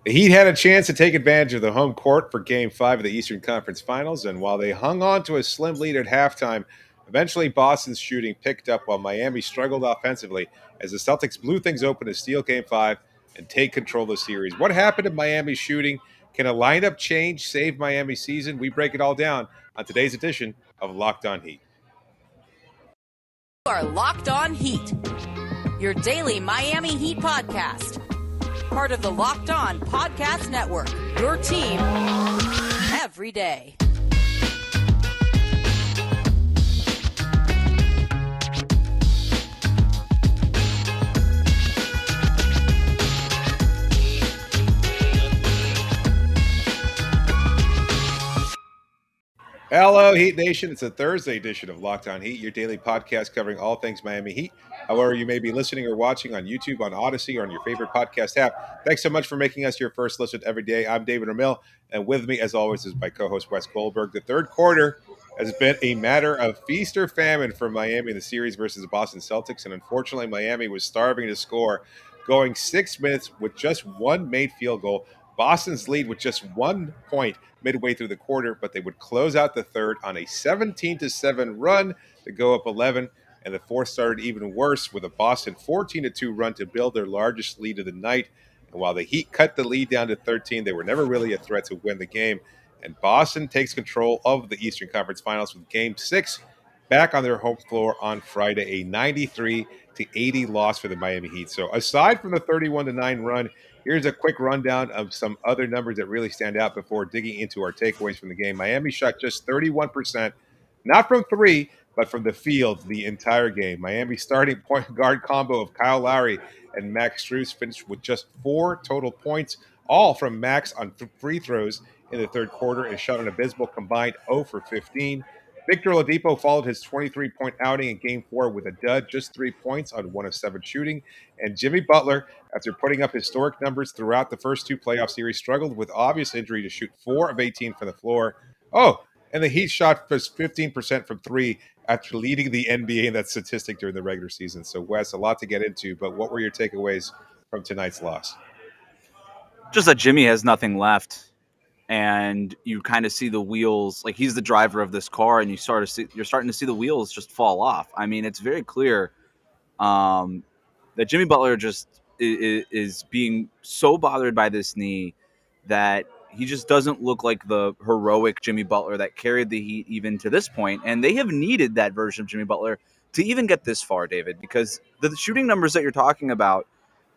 The Heat had a chance to take advantage of the home court for Game 5 of the Eastern Conference Finals, and while they hung on to a slim lead at halftime, eventually Boston's shooting picked up while Miami struggled offensively as the Celtics blew things open to steal Game 5 and take control of the series. What happened to Miami's shooting? Can a lineup change save Miami's season? We break it all down on today's edition of Locked On Heat. You are Locked On Heat, your daily Miami Heat podcast. Part of the Locked On Podcast Network, your team every day. Hello, Heat Nation. It's a Thursday edition of Locked On Heat, your daily podcast covering all things Miami Heat. However, you may be listening or watching on YouTube, on Odyssey, or on your favorite podcast app. Thanks so much for making us your first listen every day. I'm David Ramil, and with me, as always, is my co-host Wes Goldberg. The third quarter has been a matter of feast or famine for Miami in the series versus the Boston Celtics, and unfortunately, Miami was starving to score, going 6 minutes with just one made field goal. Boston's lead with just 1 point midway through the quarter, but they would close out the third on a 17-7 run to go up 11, and the fourth started even worse with a Boston 14-2 run to build their largest lead of the night. And while the Heat cut the lead down to 13, they were never really a threat to win the game. And Boston takes control of the Eastern Conference Finals with Game 6 back on their home floor on Friday, a 93-80 loss for the Miami Heat. So aside from the 31-9 run, here's a quick rundown of some other numbers that really stand out before digging into our takeaways from the game. Miami shot just 31%, not from three, but from the field the entire game. Miami's starting point guard combo of Kyle Lowry and Max Strus finished with just 4 total points, all from Max on free throws in the third quarter, and shot an abysmal combined 0 for 15. Victor Oladipo followed his 23-point outing in Game 4 with a dud, just 3 points on 1 of 7 shooting. And Jimmy Butler, after putting up historic numbers throughout the first 2 playoff series, struggled with obvious injury to shoot 4 of 18 from the floor. Oh, and the Heat shot just 15% from 3 after leading the NBA in that statistic during the regular season. So, Wes, a lot to get into, but what were your takeaways from tonight's loss? Just that Jimmy has nothing left. And you kind of see the wheels, like he's the driver of this car, and you're starting to see the wheels just fall off. I mean, it's very clear that Jimmy Butler just is being so bothered by this knee that he just doesn't look like the heroic Jimmy Butler that carried the Heat even to this point. And they have needed that version of Jimmy Butler to even get this far, David, because the shooting numbers that you're talking about,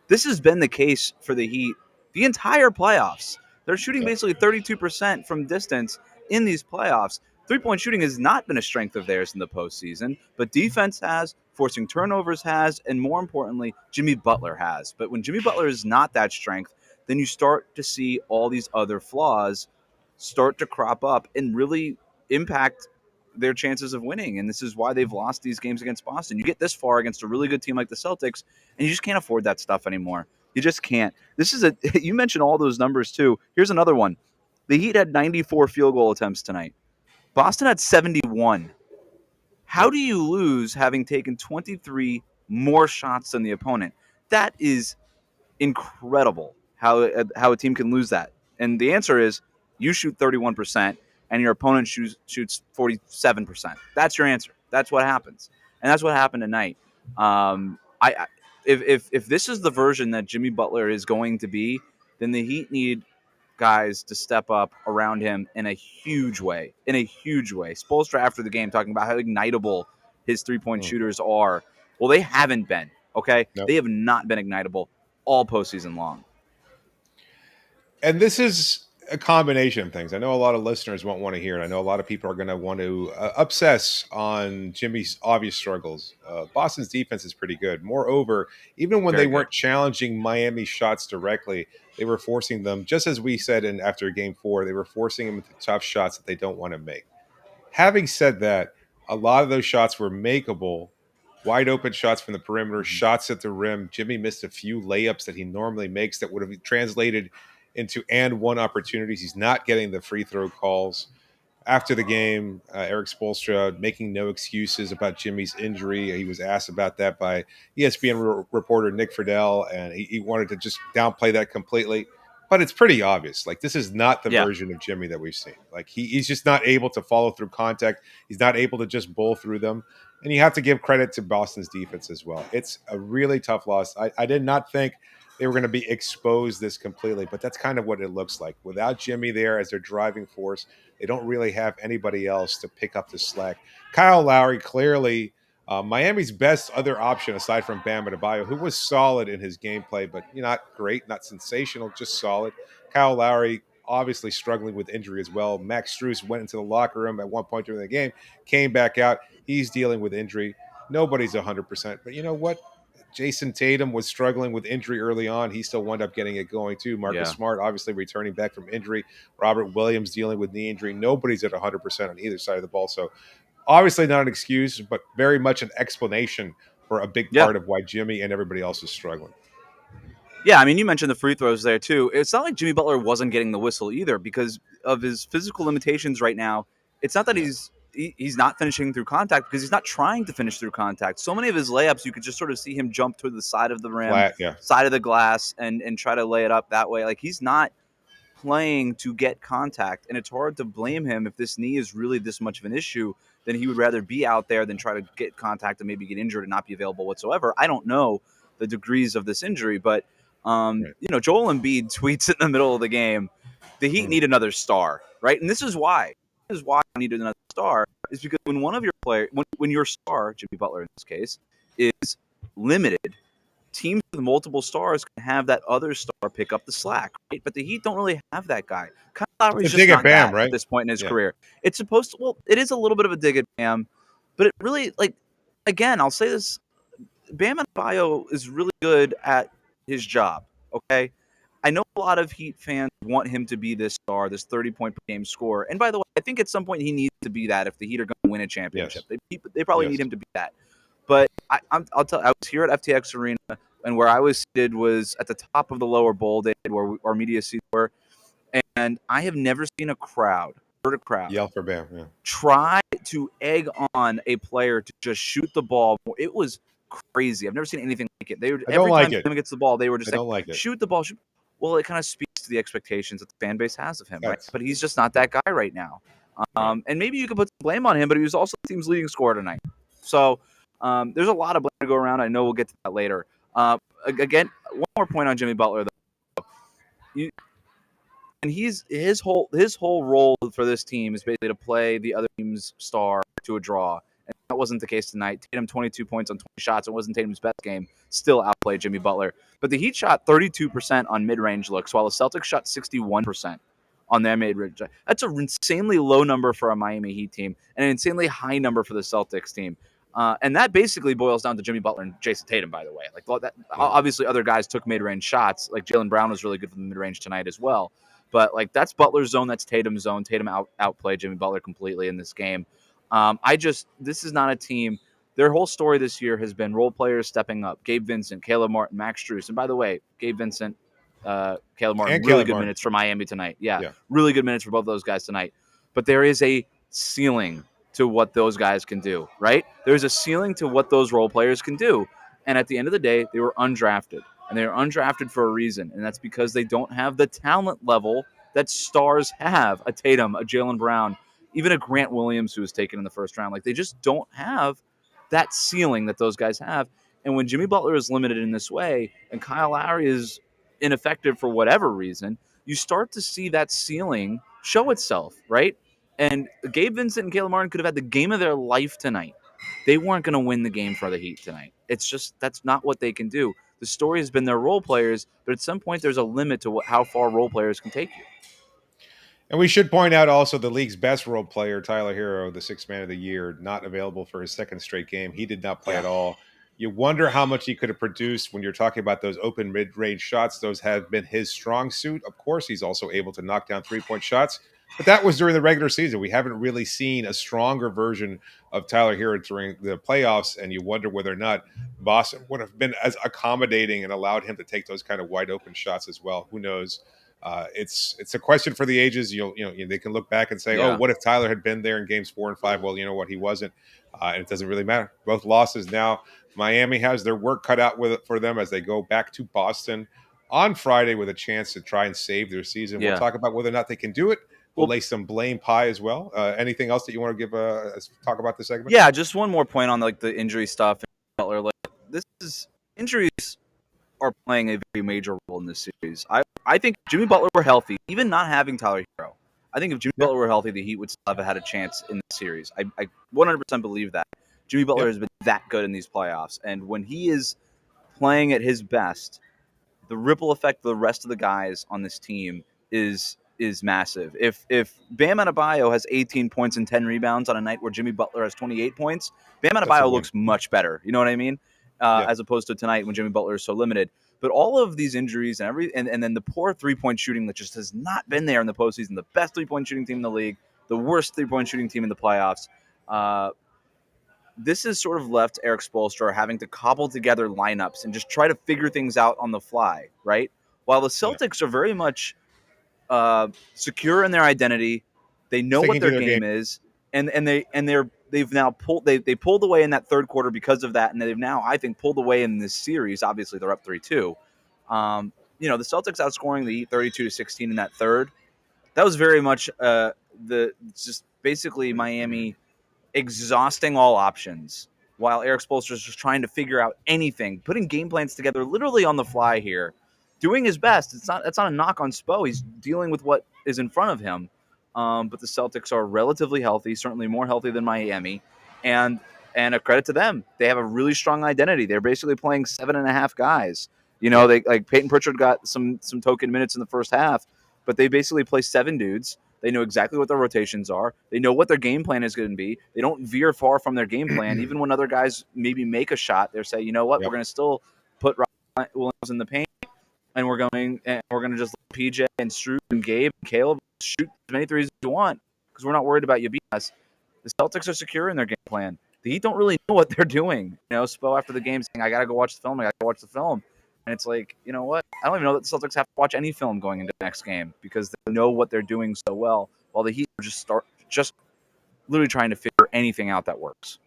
this has been the case for the Heat the entire playoffs. They're shooting basically 32% from distance in these playoffs. Three-point shooting has not been a strength of theirs in the postseason, but defense has, forcing turnovers has, and more importantly, Jimmy Butler has. But when Jimmy Butler is not that strength, then you start to see all these other flaws start to crop up and really impact their chances of winning. And this is why they've lost these games against Boston. You get this far against a really good team like the Celtics, and you just can't afford that stuff anymore. You just can't. You mentioned all those numbers too. Here's another one. The Heat had 94 field goal attempts tonight. Boston had 71. How do you lose having taken 23 more shots than the opponent? That is incredible how a team can lose that. And the answer is you shoot 31% and your opponent shoots 47%. That's your answer. That's what happens. And that's what happened tonight. If this is the version that Jimmy Butler is going to be, then the Heat need guys to step up around him in a huge way. Spoelstra after the game talking about how ignitable his three-point shooters are. Well, they haven't been, okay? Nope. They have not been ignitable all postseason long. And this is a combination of things. I know a lot of listeners won't want to hear it. I know a lot of people are going to want to obsess on Jimmy's obvious struggles. Boston's defense is pretty good. Moreover, even when they weren't challenging Miami's shots directly, they were forcing them, just as we said after Game 4, they were forcing them into tough shots that they don't want to make. Having said that, a lot of those shots were makeable. Wide open shots from the perimeter, shots at the rim. Jimmy missed a few layups that he normally makes that would have translated into and one opportunities. He's not getting the free throw calls. After the game, Eric Spoelstra making no excuses about Jimmy's injury. He was asked about that by ESPN reporter Nick Friedel, and he wanted to just downplay that completely. but it's pretty obvious. Like, this is not the Yeah. version of Jimmy that we've seen. Like, he's just not able to follow through contact. He's not able to just bowl through them. And you have to give credit to Boston's defense as well. It's a really tough loss. I did not think they were going to be exposed this completely, but that's kind of what it looks like. Without Jimmy there as their driving force, they don't really have anybody else to pick up the slack. Kyle Lowry, clearly Miami's best other option aside from Bam Adebayo, who was solid in his gameplay, but not great, not sensational, just solid. Kyle Lowry obviously struggling with injury as well. Max Strus went into the locker room at one point during the game, came back out. He's dealing with injury. Nobody's 100%. But you know what? Jason Tatum was struggling with injury early on. He still wound up getting it going too. Marcus Yeah. Smart obviously returning back from injury. Robert Williams dealing with knee injury. Nobody's at 100% on either side of the ball. So obviously not an excuse, but very much an explanation for a big Yeah. part of why Jimmy and everybody else is struggling. Yeah, I mean, you mentioned the free throws there too. It's not like Jimmy Butler wasn't getting the whistle either because of his physical limitations right now. It's not that Yeah. he's not finishing through contact because he's not trying to finish through contact. So many of his layups, you could just sort of see him jump to the side of the rim, Flat, yeah. side of the glass, and try to lay it up that way. Like he's not playing to get contact, and it's hard to blame him if this knee is really this much of an issue. Then he would rather be out there than try to get contact and maybe get injured and not be available whatsoever. I don't know the degrees of this injury, but Right. Joel Embiid tweets in the middle of the game, the Heat need another star, right? And this is why. This is why I needed another star is because when one of your players, when your star, Jimmy Butler in this case, is limited, teams with multiple stars can have that other star pick up the slack, right? But the Heat don't really have that guy. Kyle It's Lowry's a just dig at not Bam, that at right? this point in his Yeah. career. It's supposed to, well, it is a little bit of a dig at Bam, but it really, like, again, I'll say this, Bam Adebayo is really good at his job, okay? I know a lot of Heat fans want him to be this star, this 30-point per game scorer. And by the way, I think at some point he needs to be that if the Heat are going to win a championship. Yes. They probably Yes. need him to be that. But I'll tell you, I was here at FTX Arena, and where I was seated was at the top of the lower bowl, where our media seats were. And I have never seen heard a crowd Yell for Bam. Yeah. try to egg on a player to just shoot the ball. It was crazy. I've never seen anything like it. I don't Every like time it. him gets the ball, they were I just don't like, like it. shoot the ball. Shoot. Well, it kind of speaks to the expectations that the fan base has of him, right? That's But he's just not that guy right now. right. And maybe you could put some blame on him, but he was also the team's leading scorer tonight. So there's a lot of blame to go around. I know we'll get to that later. Again, one more point on Jimmy Butler, though. And his whole role for this team is basically to play the other team's star to a draw. And that wasn't the case tonight. Tatum 22 points on 20 shots. It wasn't Tatum's best game. Still outplayed Jimmy Butler. But the Heat shot 32% on mid-range looks, while the Celtics shot 61% on their mid-range. That's an insanely low number for a Miami Heat team and an insanely high number for the Celtics team. And that basically boils down to Jimmy Butler and Jason Tatum, by the way. Obviously, other guys took mid-range shots. Like Jaylen Brown was really good from the mid-range tonight as well. But like that's Butler's zone, that's Tatum's zone. Tatum outplayed Jimmy Butler completely in this game. This is not a team. Their whole story this year has been role players stepping up. Gabe Vincent, Caleb Martin, Max Strus. And by the way, Gabe Vincent, Caleb Martin, And really Caleb good Martin. minutes for Miami tonight. Yeah, Yeah. really good minutes for both of those guys tonight. But there is a ceiling to what those guys can do, right? There's a ceiling to what those role players can do. And at the end of the day, they were undrafted. And they were undrafted for a reason. And that's because they don't have the talent level that stars have. A Tatum, a Jaylen Brown, even a Grant Williams who was taken in the first round. Like they just don't have that ceiling that those guys have. And when Jimmy Butler is limited in this way and Kyle Lowry is ineffective for whatever reason, you start to see that ceiling show itself, right? And Gabe Vincent and Caleb Martin could have had the game of their life tonight. They weren't going to win the game for the Heat tonight. It's just that's not what they can do. The story has been their role players, but at some point there's a limit to how far role players can take you. And we should point out also the league's best role player, Tyler Herro, the sixth man of the year, not available for his second straight game. He did not play at all. You wonder how much he could have produced when you're talking about those open mid-range shots. Those have been his strong suit. Of course, he's also able to knock down three-point shots, but that was during the regular season. We haven't really seen a stronger version of Tyler Herro during the playoffs, and you wonder whether or not Boston would have been as accommodating and allowed him to take those kind of wide open shots as well. Who knows? It's a question for the ages. They can look back and say, "Oh, what if Tyler had been there in games 4 and 5?" Well, you know what, he wasn't, and it doesn't really matter. Both losses now. Miami has their work cut out with it for them as they go back to Boston on Friday with a chance to try and save their season. We'll Yeah. talk about whether or not they can do it. We'll Well, lay some blame pie as well. Anything else that you want to give talk about this segment? yeah, just one more point on like the injury stuff. Butler, like this is injuries are playing a very major role in this series. I think if Jimmy Butler were healthy, even not having Tyler Herro, I think if Jimmy Yeah. Butler were healthy, the Heat would still have had a chance in the series. I 100% believe that. Jimmy Butler Yep. has been that good in these playoffs, and when he is playing at his best, the ripple effect of the rest of the guys on this team is massive. If Bam Adebayo has 18 points and 10 rebounds on a night where Jimmy Butler has 28 points, Bam That's a Adebayo win. looks much better. You know what I mean? Yeah. As opposed to tonight when Jimmy Butler is so limited. But all of these injuries and then the poor 3-point shooting that just has not been there in the postseason. The best 3-point shooting team in the league, the worst 3-point shooting team in the playoffs. This has sort of left Eric Spoelstra having to cobble together lineups and just try to figure things out on the fly, right? While the Yeah. Celtics are very much secure in their identity, they know what Sticking to their their game. game is, they've now pulled they pulled away in that third quarter because of that, and they've now I think pulled away in this series. Obviously, they're up 3-2. The Celtics outscoring the Heat 32-16 in that third. That was very much the just basically Miami exhausting all options while Eric Spoelstra is just trying to figure out anything, putting game plans together literally on the fly here, doing his best. That's not a knock on Spo. He's dealing with what is in front of him. But the Celtics are relatively healthy, certainly more healthy than Miami, and a credit to them. They have a really strong identity. They're basically playing 7.5 guys. Yeah. They like Peyton Pritchard got some token minutes in the first half, but they basically play 7 dudes. They know exactly what their rotations are. They know what their game plan is going to be. They don't veer far from their game plan. Even when other guys maybe make a shot, they say, you know what, Yep. we're going to still put Ryan Williams in the paint, and we're going to just let PJ and Stroop and Gabe and Caleb shoot as many threes as you want because we're not worried about you beating us. The Celtics are secure in their game plan. The Heat don't really know what they're doing. Spo after the game saying, I got to go watch the film. I got to watch the film. And it's like, you know what? I don't even know that the Celtics have to watch any film going into the next game because they know what they're doing so well, while the Heat are just literally trying to figure anything out that works.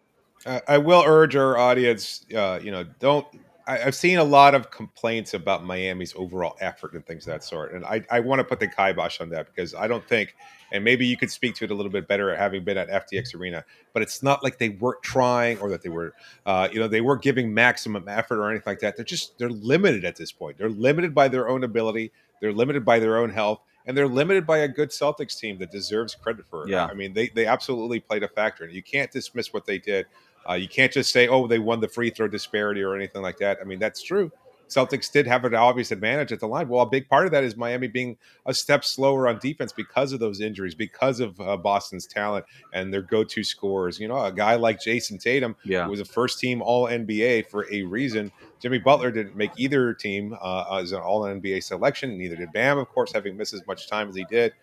I will urge our audience, don't. I've seen a lot of complaints about Miami's overall effort and things of that sort, and I want to put the kibosh on that because I don't think, and maybe you could speak to it a little bit better having been at FTX Arena, but it's not like they weren't trying or that they were, they weren't giving maximum effort or anything like that. They're limited at this point. They're limited by their own ability. They're limited by their own health. And they're limited by a good Celtics team that deserves credit for it. Yeah. I mean, they absolutely played a factor, and you can't dismiss what they did. You can't just say, oh, they won the free throw disparity or anything like that. I mean, that's true. Celtics did have an obvious advantage at the line. Well, a big part of that is Miami being a step slower on defense because of those injuries, because of Boston's talent and their go-to scorers. A guy like Jason Tatum, who was a first-team All-NBA for a reason. Jimmy Butler didn't make either team as an All-NBA selection. Neither did Bam, of course, having missed as much time as he did.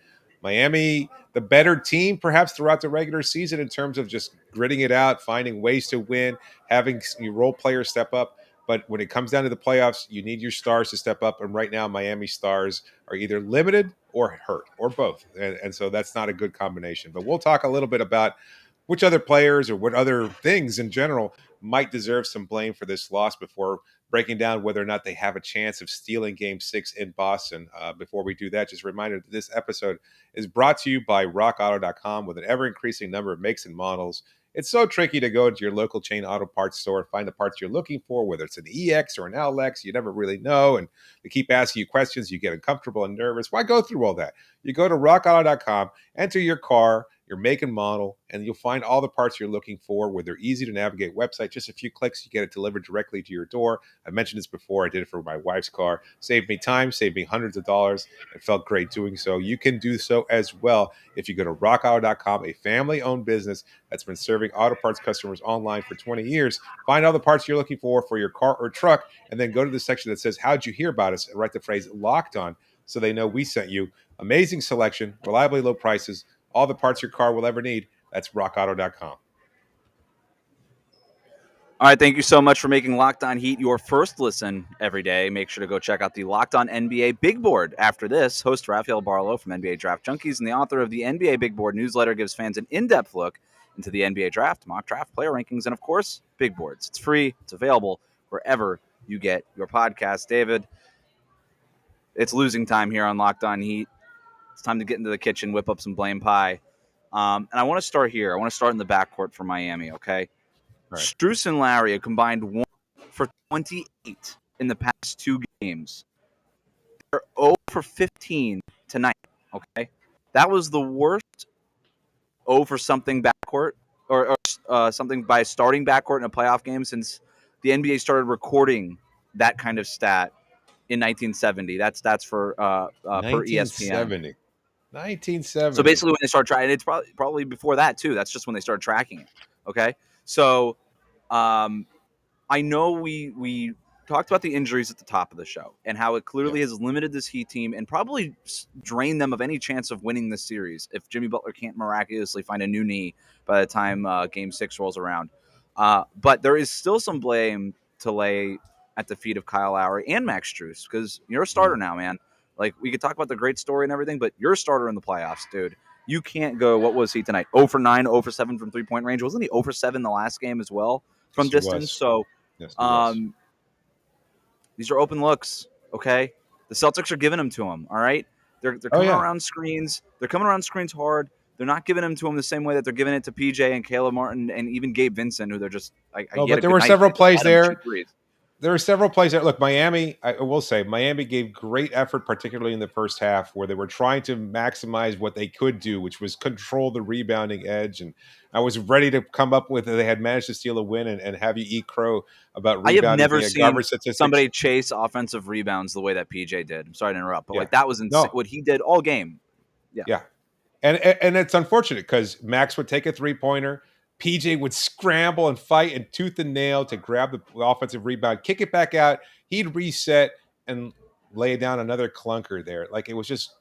Miami, the better team perhaps throughout the regular season in terms of just gritting it out, finding ways to win, having your role players step up. But when it comes down to the playoffs, you need your stars to step up. And right now, Miami stars are either limited or hurt or both. And so that's not a good combination. But we'll talk a little bit about which other players or what other things in general might deserve some blame for this loss before breaking down whether or not they have a chance of stealing Game 6 in Boston. Before we do that, just a reminder that this episode is brought to you by RockAuto.com with an ever-increasing number of makes and models. It's so tricky to go into your local chain auto parts store and find the parts you're looking for, whether it's an EX or an LX. You never really know, and they keep asking you questions. You get uncomfortable and nervous. Why go through all that? You go to RockAuto.com, enter your car, your make and model, and you'll find all the parts you're looking for with their easy to navigate website. Just a few clicks, you get it delivered directly to your door. I mentioned this before. I did it for my wife's car. Saved me time, saved me hundreds of dollars. It felt great doing so. You can do so as well if you go to rockauto.com, a family-owned business that's been serving auto parts customers online for 20 years. Find all the parts you're looking for your car or truck, and then go to the section that says, how'd you hear about us? And write the phrase locked on so they know we sent you. Amazing selection, reliably low prices, all the parts your car will ever need. That's rockauto.com. All right, thank you so much for making Locked On Heat your first listen every day. Make sure to go check out the Locked On NBA Big Board. After this, host Rafael Barlow from NBA Draft Junkies and the author of the NBA Big Board newsletter gives fans an in-depth look into the NBA draft, mock draft, player rankings, and of course, Big Boards. It's free. It's available wherever you get your podcast. David, It's losing time here on Locked On Heat. It's time to get into the kitchen, whip up some blame pie. And I want to start here. I want to start in the backcourt for Miami, okay? Right. Strus and Lowry have combined 1 for 28 in the past 2 games. They're 0 for 15 tonight, okay? That was the worst 0 for something backcourt or something by starting backcourt in a playoff game since the NBA started recording that kind of stat in 1970. That's for per ESPN. 1970. So 1970. basically, when they start tracking, it's probably before that too. That's just when they started tracking it. Okay, so um, I know we talked about the injuries at the top of the show and how it Yeah. clearly has limited this Heat team and probably drained them of any chance of winning this series if Jimmy Butler can't miraculously find a new knee by the time Game 6 rolls around. But there is still some blame to lay at the feet of Kyle Lowry and Max Strus because you're a starter now, man. Like, we could talk about the great story and everything, but you're a starter in the playoffs, dude. You can't go, what was he tonight? 0 for 9, 0 for 7 from three-point range. Wasn't he 0 for 7 the last game as well from Yes, he distance? was. So Yes, he was. these are open looks, okay? The Celtics are giving them to him, all right? They're Oh, coming yeah. around screens. They're coming around screens hard. They're not giving them to him the same way that they're giving it to PJ and Caleb Martin and even Gabe Vincent, who they're just like, No, he had but a there good were night. several They plays let him shoot there. threes. There are several plays that look. Miami, I will say, Miami gave great effort, particularly in the first half, where they were trying to maximize what they could do, which was control the rebounding edge. And I was ready to come up with they had managed to steal a win and have you eat crow about I have rebounding never being a seen garbage statistics. somebody chase offensive rebounds the way that PJ did. I'm sorry to interrupt, but Yeah, like that was insane. no, What he did all game. Yeah. yeah, and it's unfortunate because Max would take a 3-pointer. PJ would scramble and fight and tooth and nail to grab the offensive rebound, kick it back out. He'd reset and lay down another clunker there. Like it was just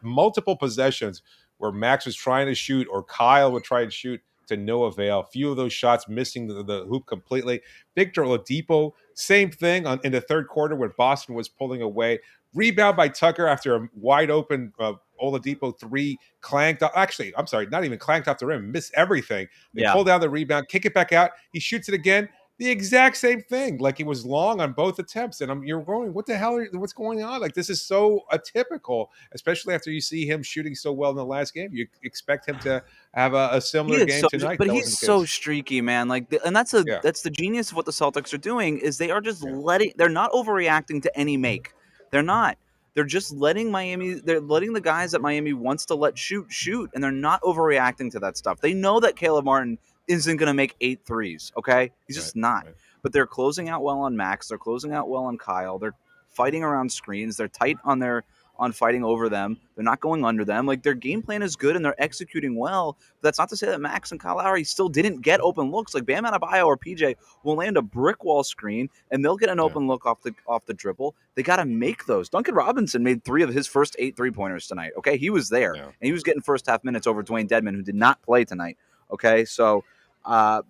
multiple possessions where Max was trying to shoot or Kyle would try and shoot to no avail. Few of those shots missing the hoop completely. Victor Oladipo, same thing in the third quarter when Boston was pulling away. Rebound by Tucker after a wide open Oladipo 3 clanked off. Actually, I'm sorry, not even clanked off the rim, missed everything. They Yeah. pull down the rebound, kick it back out. He shoots it again. The exact same thing. Like it was long on both attempts. And you're going, what the hell? What's going on? Like this is so atypical, especially after you see him shooting so well in the last game. You expect him to have a He similar is game so, tonight. but That he's wasn't the so case. streaky, man. Like, and that's Yeah. the genius of what the Celtics are doing is they are just Yeah. letting. They're not overreacting to any make. They're not. They're just letting Miami. They're letting the guys that Miami wants to let shoot, and they're not overreacting to that stuff. They know that Caleb Martin isn't going to make 8 threes. Okay, he's Right. just not. Right. But they're closing out well on Max. They're closing out well on Kyle. They're fighting around screens. They're tight on fighting over them. They're not going under them. Like their game plan is good and they're executing well. But that's not to say that Max and Kyle Lowry still didn't get open looks. Like Bam Adebayo or PJ will land a brick wall screen and they'll get an open look off the dribble. They got to make those. Duncan Robinson made 3 of his first 8 3-pointers tonight. Okay, he was there and he was getting first half minutes over Dwayne Dedman, who did not play tonight. Okay, so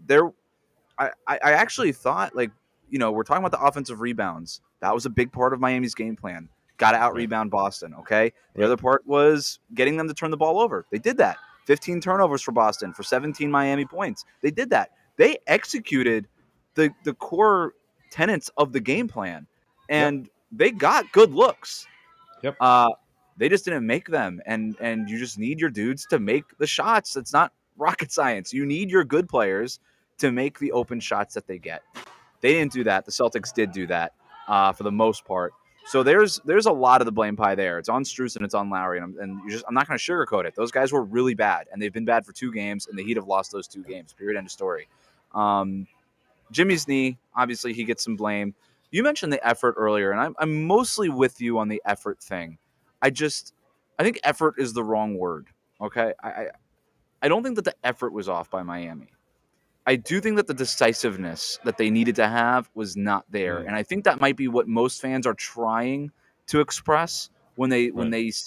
there. I actually thought, like, we're talking about the offensive rebounds. That was a big part of Miami's game plan. Got to out rebound Boston, okay? The other part was getting them to turn the ball over. They did that. 15 turnovers for Boston for 17 Miami points. They did that. They executed the core tenets of the game plan, and they got good looks. Yep. They just didn't make them, and you just need your dudes to make the shots. It's not rocket science. You need your good players to make the open shots that they get. They didn't do that. The Celtics did do that for the most part. So there's a lot of the blame pie there. It's on Strus and it's on Lowry, and I'm not going to sugarcoat it. Those guys were really bad, and they've been bad for 2 games, and the Heat have lost those 2 games. Period. End of story. Jimmy's knee, obviously, he gets some blame. You mentioned the effort earlier, and I'm mostly with you on the effort thing. I think effort is the wrong word. Okay, I don't think that the effort was off by Miami. I do think that the decisiveness that they needed to have was not there, and I think that might be what most fans are trying to express when they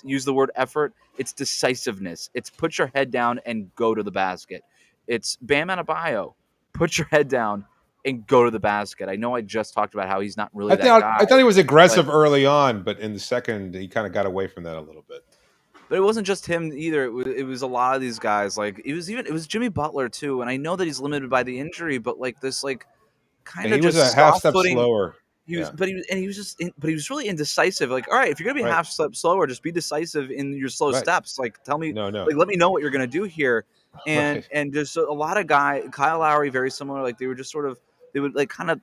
use the word effort. It's decisiveness. It's put your head down and go to the basket. It's Bam Adebayo. Put your head down and go to the basket. I know I just talked about how he's not really that guy. I thought he was aggressive early on, but in the second, he kind of got away from that a little bit. But it wasn't just him either. It was a lot of these guys. Like it was Jimmy Butler too. And I know that he's limited by the injury, but like this, like kind And of he was just a half soft step footing. slower. Yeah. But he was really indecisive. Like, all right, if you're gonna be Right. half step slower, just be decisive in your slow Right. steps. Like, tell me, No. No. like, let me know what you're gonna do here. And Right. there's a lot of Kyle Lowry, very similar. Like, they were just sort of, they would like kind of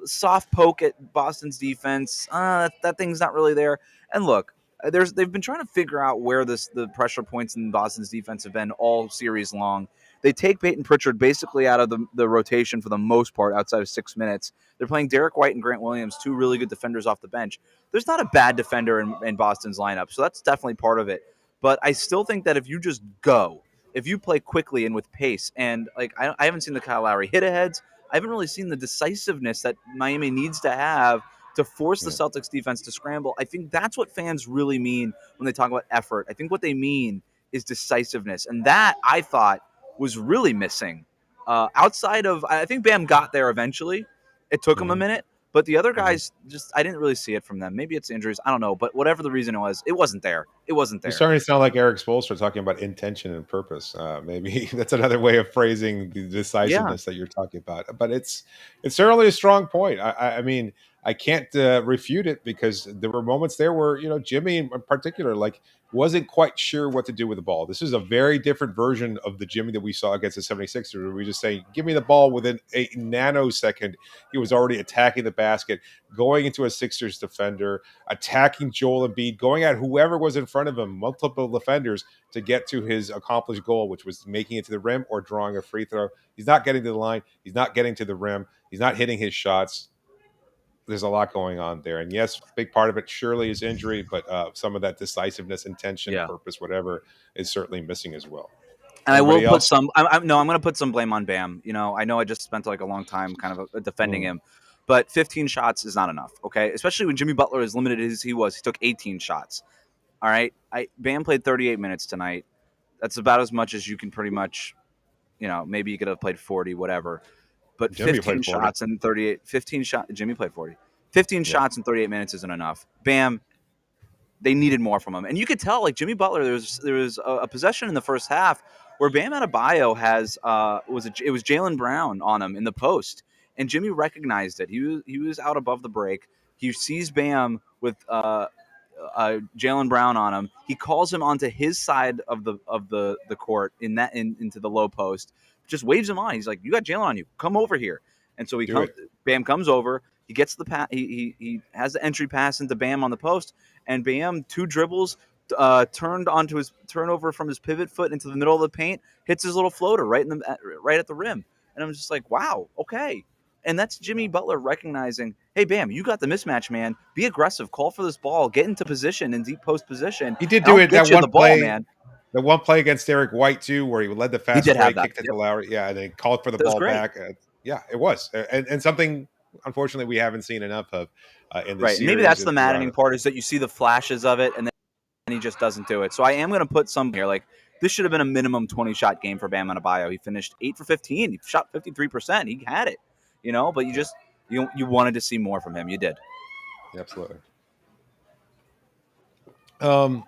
soft poke at Boston's defense. That thing's not really there. And look, they've been trying to figure out where the pressure points in Boston's defense have been all series long. They take Peyton Pritchard basically out of the rotation for the most part outside of 6 minutes. They're playing Derek White and Grant Williams, two really good defenders off the bench. There's not a bad defender in Boston's lineup, so that's definitely part of it. But I still think that if you just go, if you play quickly and with pace, and like I haven't seen the Kyle Lowry hit aheads, I haven't really seen the decisiveness that Miami needs to have to force the Yeah. Celtics defense to scramble. I think that's what fans really mean when they talk about effort. I think what they mean is decisiveness, and that I thought was really missing. Outside of, I think Bam got there eventually. It took him a Hmm. minute, but the other Hmm. guys just I didn't really see it from them. Maybe it's injuries, I don't know, but whatever the reason it wasn't there. It wasn't You're there. starting to sound like Eric Spoelstra talking about intention and purpose. Maybe that's another way of phrasing the Yeah, decisiveness that you're talking about. But it's certainly a strong point. I mean, I can't refute it because there were moments there where Jimmy in particular like wasn't quite sure what to do with the ball. This is a very different version of the Jimmy that we saw against the 76ers, where we just saying, "Give me the ball." Within a nanosecond, he was already attacking the basket, going into a Sixers defender, attacking Joel Embiid, going at whoever was in front of him, multiple defenders, to get to his accomplished goal, which was making it to the rim or drawing a free throw. He's not getting to the line. He's not getting to the rim. He's not hitting his shots. There's a lot going on there. And yes, big part of it surely is injury, but some of that decisiveness, intention, yeah. purpose, whatever, is certainly missing as well. And I will Anybody put else? some. I'm going to put some blame on Bam. I know I just spent like a long time kind of defending Mm, him, but 15 shots is not enough. Okay, especially when Jimmy Butler as limited as he was, he took 18 shots. All right, Bam played 38 minutes tonight. That's about as much as you can pretty much. Maybe you could have played 40, whatever. But Jimmy 15 played 40. shots and 38, 15 shot. Jimmy played 40. 15 Yeah. shots in 38 minutes isn't enough. Bam, they needed more from him, and you could tell like Jimmy Butler. There was a possession in the first half where Bam Adebayo it was Jalen Brown on him in the post, and Jimmy recognized it. He was out above the break. He sees Bam with Jalen Brown on him. He calls him onto his side of the court into the low post. Just waves him on. He's like, "You got Jalen on you. Come over here." And so Do it. Bam comes over. He gets the pass. He has the entry pass into Bam on the post, and Bam two dribbles, turned onto his turnover from his pivot foot into the middle of the paint, hits his little floater right at the rim, and I'm just like, wow, okay. And that's Jimmy Butler recognizing, hey, Bam, you got the mismatch, man. Be aggressive. Call for this ball. Get into position in deep post position, He did and do I'll it that get you one the ball, play. man. The one play against Derek White too, where he led the He fast did have break, that. kicked it to Yep. Lowry, yeah, and then called for the That was ball great. back. Yeah, it was, and something unfortunately we haven't seen enough of in the Right. And maybe series that's the and throughout maddening it. part is that you see the flashes of it, and then he just doesn't do it. So I am going to put some here. Like, this should have been a minimum 20-shot game for Bam Adebayo. He finished 8 for 15. He shot 53%. He had it, but Yeah, you wanted to see more from him. You did. absolutely.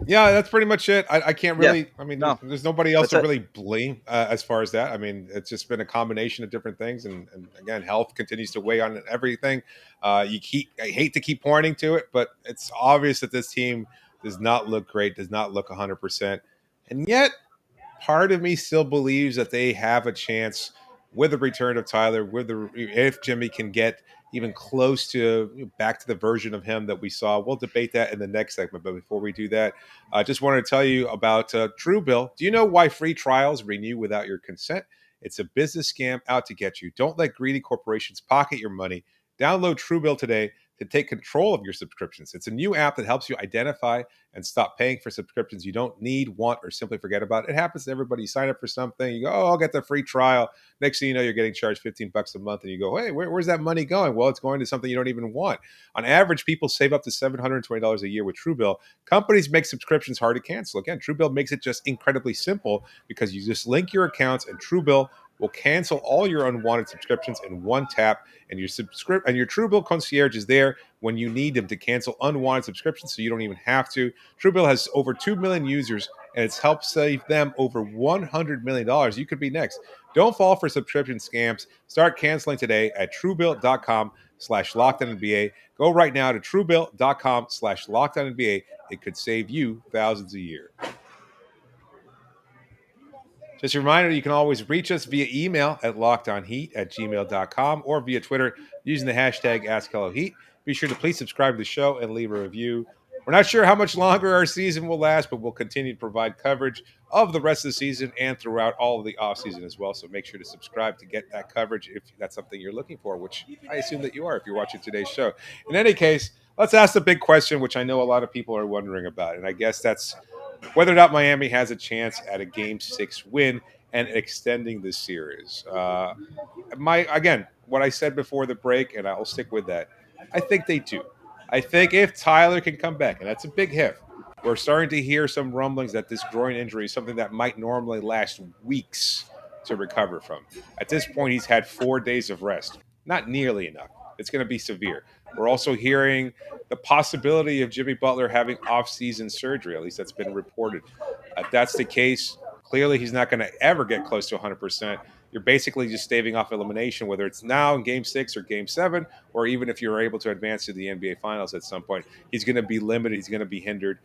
Yeah, that's pretty much it. I can't Yeah. really. I mean, there's, No, there's nobody else that's to it. really blame as far as that. I mean, it's just been a combination of different things, and again, health continues to weigh on everything. I hate to keep pointing to it, but it's obvious that this team does not look great, does not look 100%, and yet part of me still believes that they have a chance with the return of Tyler, if Jimmy can get even close to back to the version of him that we saw. We'll debate that in the next segment. But before we do that, I just wanted to tell you about Truebill. Do you know why free trials renew without your consent? It's a business scam out to get you. Don't let greedy corporations pocket your money. Download Truebill today to take control of your subscriptions. It's a new app that helps you identify and stop paying for subscriptions you don't need, want, or simply forget about. It happens to everybody. You sign up for something, you go, oh, I'll get the free trial. Next thing you know, you're getting charged $15 a month, and you go, hey, where's that money going? Well, it's going to something you don't even want. On average, people save up to $720 a year with Truebill. Companies make subscriptions hard to cancel. Again, Truebill makes it just incredibly simple because you just link your accounts, and Truebill will cancel all your unwanted subscriptions in one tap, and your Truebill concierge is there when you need them to cancel unwanted subscriptions, so you don't even have to. Truebill has over 2 million users and it's helped save them over $100 million. You could be next. Don't fall for subscription scams. Start canceling today at truebill.com/LockedOnNBA. Go right now to truebill.com/LockedOnNBA. It could save you thousands a year. Just a reminder, you can always reach us via email at lockedonheat@gmail.com or via Twitter using the hashtag AskHelloHeat. Be sure to please subscribe to the show and leave a review. We're not sure how much longer our season will last, but we'll continue to provide coverage of the rest of the season and throughout all of the offseason as well. So make sure to subscribe to get that coverage if that's something you're looking for, which I assume that you are if you're watching today's show. In any case, let's ask the big question, which I know a lot of people are wondering about. And I guess that's whether or not Miami has a chance at a Game 6 win and extending the series. Again, what I said before the break, and I'll stick with that. I think they do. I think if Tyler can come back, and that's a big if, we're starting to hear some rumblings that this groin injury is something that might normally last weeks to recover from. At this point, he's had 4 days of rest. Not nearly enough. It's going to be severe. We're also hearing the possibility of Jimmy Butler having off-season surgery. At least that's been reported. If that's the case, clearly he's not going to ever get close to 100%. You're basically just staving off elimination, whether it's now in Game 6 or Game 7, or even if you're able to advance to the NBA Finals at some point. He's going to be limited. He's going to be hindered.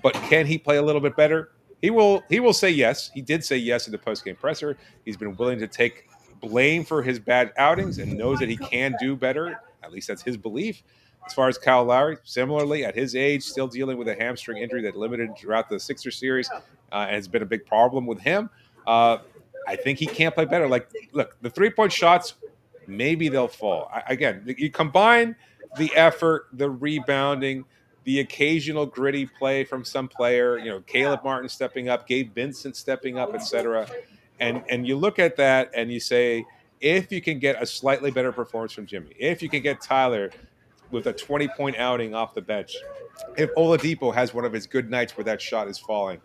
But can he play a little bit better? He will say yes. He did say yes in the post-game presser. He's been willing to take blame for his bad outings and knows that he can do better. At least that's his belief. As far as Kyle Lowry, similarly, at his age, still dealing with a hamstring injury that limited throughout the Sixers series and has been a big problem with him. I think he can't play better. Like, look, the three-point shots, maybe they'll fall. Again, you combine the effort, the rebounding, the occasional gritty play from some player, Caleb Martin stepping up, Gabe Vincent stepping up, etc. And you look at that and you say, if you can get a slightly better performance from Jimmy, if you can get Tyler with a 20-point outing off the bench, if Oladipo has one of his good nights where that shot is falling,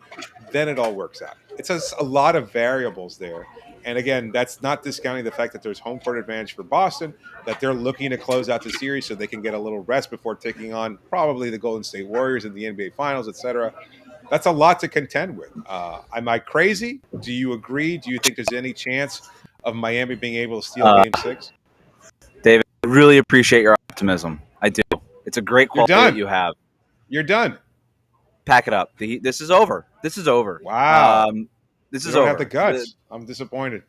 then it all works out. It's a lot of variables there. And again, that's not discounting the fact that there's home court advantage for Boston, that they're looking to close out the series so they can get a little rest before taking on probably the Golden State Warriors in the NBA Finals, etc. That's a lot to contend with. Am I crazy? Do you agree? Do you think there's any chance of Miami being able to steal Game 6? David, I really appreciate your optimism. I do. It's a great You're quality done. that you have. You're done. Pack it up. This is over. This is over. Wow. This you is don't over. have the guts. I'm disappointed.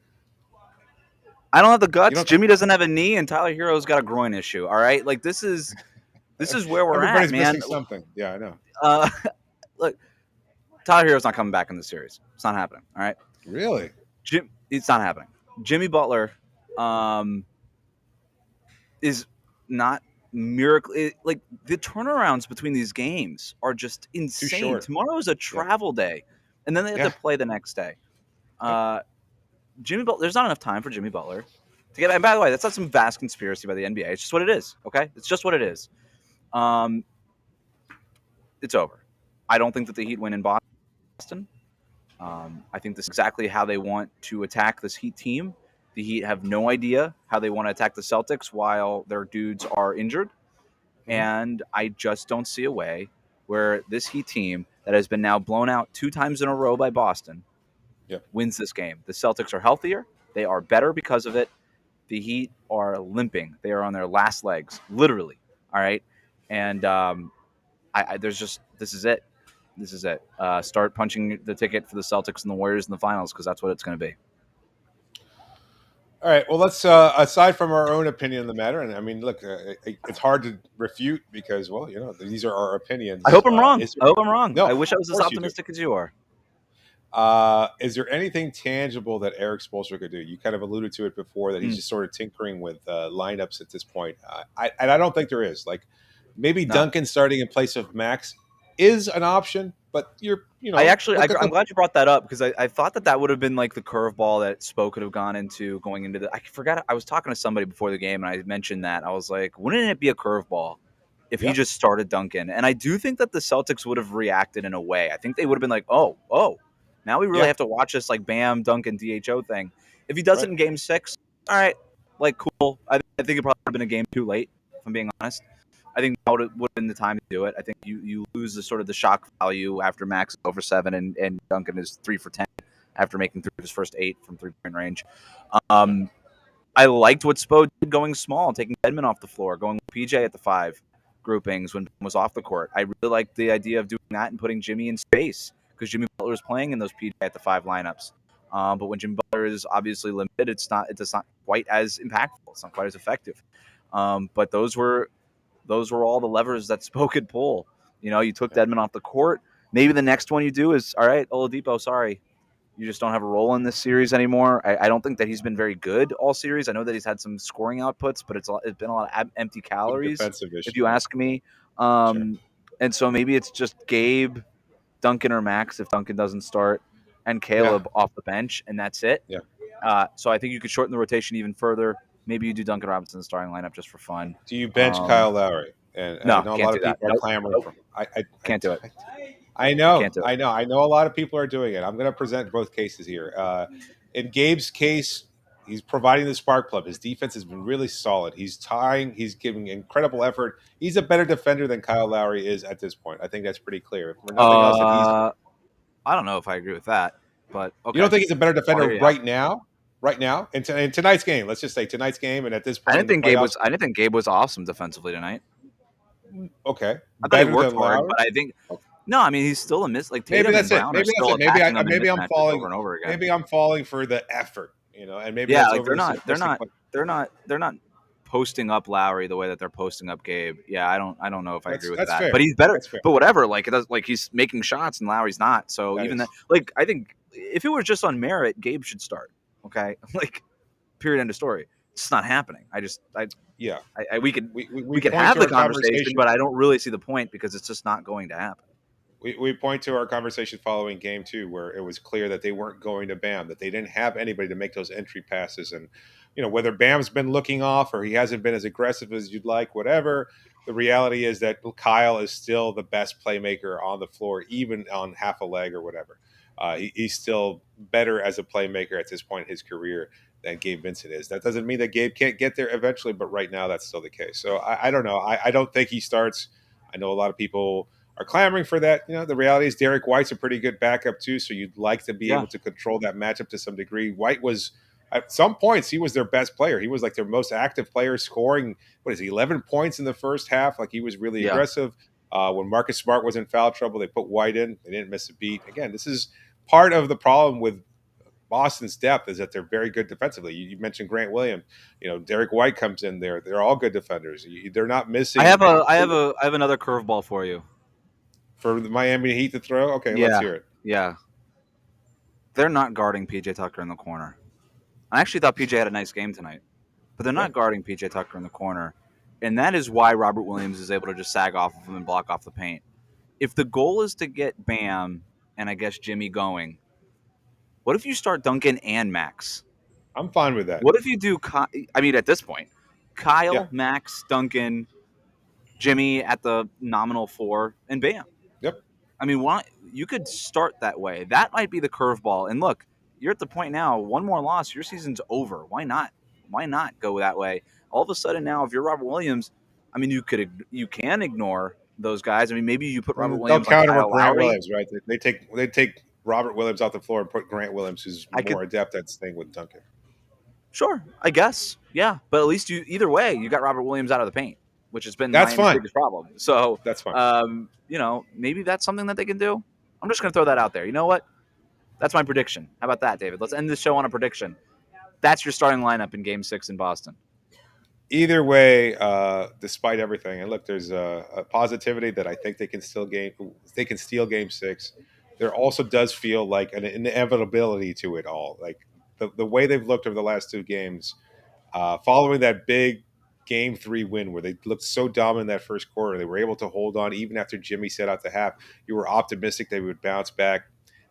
I don't have the guts. Jimmy doesn't have a knee, and Tyler Herro's got a groin issue. All right, like this is where we're Everybody's at, man. missing something. Yeah, I know. Look, Tyler Herro's not coming back in the series. It's not happening. All right. Really? It's not happening. Jimmy Butler, is not miracle. Like the turnarounds between these games are just insane. Tomorrow is a travel day, and then they have to play the next day. Jimmy Butler. There's not enough time for Jimmy Butler to get. And by the way, that's not some vast conspiracy by the NBA. It's just what it is. Okay, it's just what it is. It's over. I don't think that the Heat win in Boston. I think this is exactly how they want to attack this Heat team. The Heat have no idea how they want to attack the Celtics while their dudes are injured. Mm-hmm. And I just don't see a way where this Heat team that has been now blown out 2 times in a row by Boston wins this game. The Celtics are healthier. They are better because of it. The Heat are limping. They are on their last legs, literally. All right. And this is it. This is it. Start punching the ticket for the Celtics and the Warriors in the finals because that's what it's going to be. All right. Well, let's aside from our own opinion on the matter, and I mean, look, it's hard to refute because, well, these are our opinions. I hope I'm wrong. I hope I'm wrong. No, I wish I was as optimistic as you are. Is there anything tangible that Eric Spoelstra could do? You kind of alluded to it before that he's just sort of tinkering with lineups at this point. I don't think there is. Like maybe Duncan starting in place of Max is an option, but I'm glad you brought that up because I thought that would have been like the curveball that Spo could have gone into going into the. I forgot. I was talking to somebody before the game and I mentioned that. I was like, wouldn't it be a curveball if he just started Duncan? And I do think that the Celtics would have reacted in a way. I think they would have been like, oh. Now we really have to watch this like Bam Duncan DHO thing. If he does it in Game 6, all right, like cool. I think it probably would have been a game too late, if I'm being honest. I think that would have been the time to do it. I think you lose the sort of the shock value after Max is over 7 and Duncan is 3 for 10 after making 3 of his first 8 from 3-point range. I liked what Spo did going small, taking Edmond off the floor, going with PJ at the 5 groupings when Ben was off the court. I really liked the idea of doing that and putting Jimmy in space because Jimmy Butler is playing in those PJ at the 5 lineups. But when Jimmy Butler is obviously limited, it's not quite as impactful. It's not quite as effective. But those were all the levers that Spo could pull. You took Edmond off the court. Maybe the next one you do is, all right, Oladipo, sorry, you just don't have a role in this series anymore. I don't think that he's been very good all series. I know that he's had some scoring outputs, but it's been a lot of empty calories, Defensive if issue. you ask me. Sure. And so maybe it's just Gabe, Duncan, or Max if Duncan doesn't start, and Caleb off the bench, and that's it. Yeah. So I think you could shorten the rotation even further. Maybe you do Duncan Robinson in the starting lineup just for fun. Do you bench Kyle Lowry? And I No, know a can't lot do of that. people are clamoring Nope. for him. Can't do it. I know. Can't do it. I know a lot of people are doing it. I'm going to present both cases here. In Gabe's case, he's providing the spark plug. His defense has been really solid. He's tying. He's giving incredible effort. He's a better defender than Kyle Lowry is at this point. I think that's pretty clear. For nothing else, that he's. I don't know if I agree with that, but okay. You don't think he's a better defender hear you right now? Right now, in tonight's game, let's just say tonight's game, and at this point, I didn't think Gabe was awesome defensively tonight. Okay, I thought he better worked than hard, Lowry? but I think no. I mean, he's still a miss. Like Maybe Tatum and that's it. Brown are Maybe still that's it. attacking them in Maybe I'm mismatches falling over and over again. Maybe I'm falling for the effort, and maybe Yeah, that's like over they're not posting up Lowry the way that they're posting up Gabe. Yeah, I don't know if I agree with That's that. fair. But he's better. That's fair. But whatever. Like it does. Like he's making shots and Lowry's not. So That even is- that. Like I think if it was just on merit, Gabe should start. Okay. Like period. End of story. It's just not happening. Yeah, We could we have point to the our conversation, but I don't really see the point because it's just not going to happen. We point to our conversation following game 2, where it was clear that they weren't going to Bam, that they didn't have anybody to make those entry passes, and whether Bam's been looking off or he hasn't been as aggressive as you'd like, whatever. The reality is that Kyle is still the best playmaker on the floor, even on half a leg or whatever. He's still better as a playmaker at this point in his career than Gabe Vincent is. That doesn't mean that Gabe can't get there eventually, but right now that's still the case. So I don't know. I don't think he starts. I know a lot of people are clamoring for that. The reality is Derek White's a pretty good backup too, so you'd like to be able to control that matchup to some degree. White was at some points he was their best player. He was like their most active player, scoring 11 points in the first half. Like he was really aggressive. When Marcus Smart was in foul trouble, they put White in. They didn't miss a beat. Again, this is part of the problem with Boston's depth is that they're very good defensively. You mentioned Grant Williams. Derek White comes in there. They're all good defenders. They're not missing. I have another curveball for you. For the Miami Heat to throw? Okay, let's hear it. Yeah. They're not guarding PJ Tucker in the corner. I actually thought PJ had a nice game tonight, but they're not guarding PJ Tucker in the corner. And that is why Robert Williams is able to just sag off of him and block off the paint. If the goal is to get Bam and I guess Jimmy going, what if you start Duncan and Max? I'm fine with that. What if you do, at this point, Kyle, Max, Duncan, Jimmy at the nominal 4, and Bam? Yep. I mean, why you could start that way. That might be the curveball. And look, you're at the point now, one more loss, your season's over. Why not? Why not go that way? All of a sudden now, if you're Robert Williams, I mean, you can ignore those guys. I mean, maybe you put Robert Williams on Kyle Lowry. Grant Williams, right? They take Robert Williams off the floor and put Grant Williams, who's more adept at staying with Duncan. Sure, I guess, yeah. But at least either way, you got Robert Williams out of the paint, which has been That's Miami's fine. biggest problem. So that's fine. Maybe that's something that they can do. I'm just going to throw that out there. You know what? That's my prediction. How about that, David? Let's end this show on a prediction. That's your starting lineup in Game 6 in Boston. Either way, despite everything, and look, there's a positivity that I think they can steal Game 6. There also does feel like an inevitability to it all. Like the way they've looked over the last 2 games, following that big Game 3 win where they looked so dominant in that first quarter, they were able to hold on even after Jimmy set out the half. You were optimistic they would bounce back.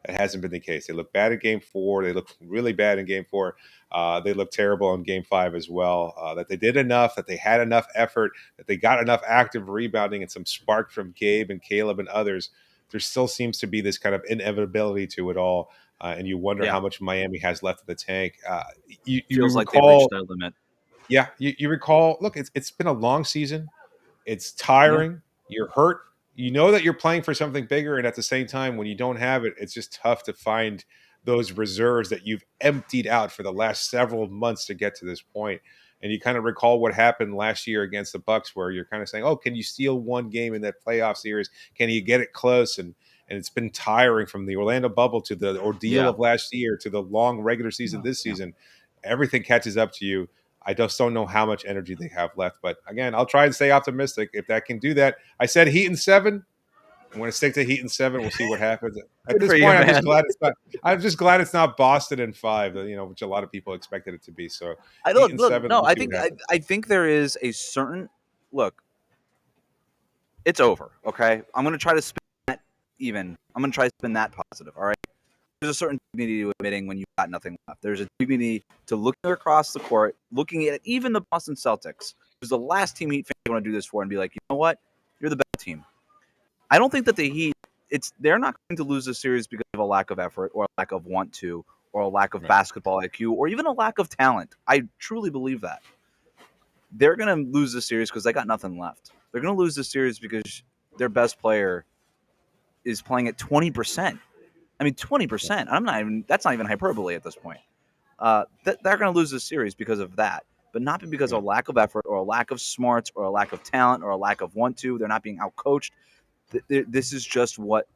That hasn't been the case. They look bad in Game 4. They look really bad in Game 4. They look terrible in Game 5 as well. That they did enough, that they had enough effort, that they got enough active rebounding and some spark from Gabe and Caleb and others. There still seems to be this kind of inevitability to it all. And you wonder how much Miami has left in the tank. You feels recall, like they've reached their limit. Yeah, you recall, look, it's been a long season. It's tiring. You're hurt. You know that you're playing for something bigger, and at the same time, when you don't have it, it's just tough to find those reserves that you've emptied out for the last several months to get to this point. And you kind of recall what happened last year against the Bucks, where you're kind of saying, "Oh, can you steal one game in that playoff series? Can you get it close?" And it's been tiring from the Orlando bubble to the ordeal Yeah. of last year to the long regular season this season. Everything catches up to you. I just don't know how much energy they have left. But again, I'll try and stay optimistic if that can do that. I said Heat in 7. I'm going to stick to Heat in 7. We'll see what happens. At Good this for you, point, I'm just man. glad it's not. I'm just glad it's not Boston in 5. Which a lot of people expected it to be. So I Heat look, in look. 7. No, We'll I see think what happens. I think there is a certain look. It's over. Okay, I'm gonna try to spin that even. I'm gonna try to spin that positive. All right. There's a certain dignity to admitting when you've got nothing left. There's a dignity to looking across the court, looking at even the Boston Celtics, who's the last team Heat fans want to do this for, and be like, you know what, you're the best team. I don't think that the Heat, they're not going to lose this series because of a lack of effort or a lack of want to or a lack of Right. basketball IQ or even a lack of talent. I truly believe that. They're going to lose the series because they got nothing left. They're going to lose the series because their best player is playing at 20%. I mean, 20%. That's not even hyperbole at this point. They're going to lose the series because of that, but not because Yeah. of a lack of effort or a lack of smarts or a lack of talent or a lack of want to. They're not being outcoached. This is just what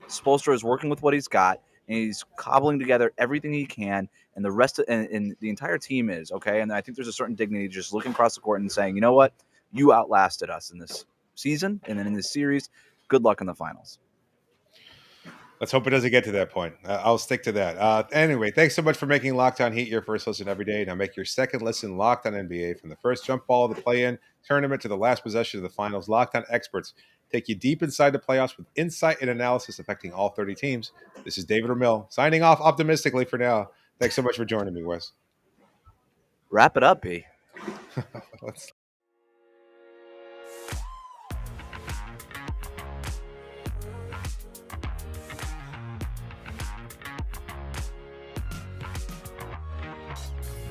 Spoelstra is working with what he's got, and he's cobbling together everything he can, and the rest of, and the entire team is okay. And I think there's a certain dignity just looking across the court and saying, you know what, you outlasted us in this season, and then in this series. Good luck in the finals. Let's hope it doesn't get to that point. I'll stick to that. Anyway, thanks so much for making Locked On Heat your first listen every day. Now make your second listen Locked On NBA. From the first jump ball of the play-in tournament to the last possession of the finals, Locked On experts take you deep inside the playoffs with insight and analysis affecting all 30 teams. This is David Ramil signing off optimistically for now. Thanks so much for joining me, Wes. Wrap it up, B. Let's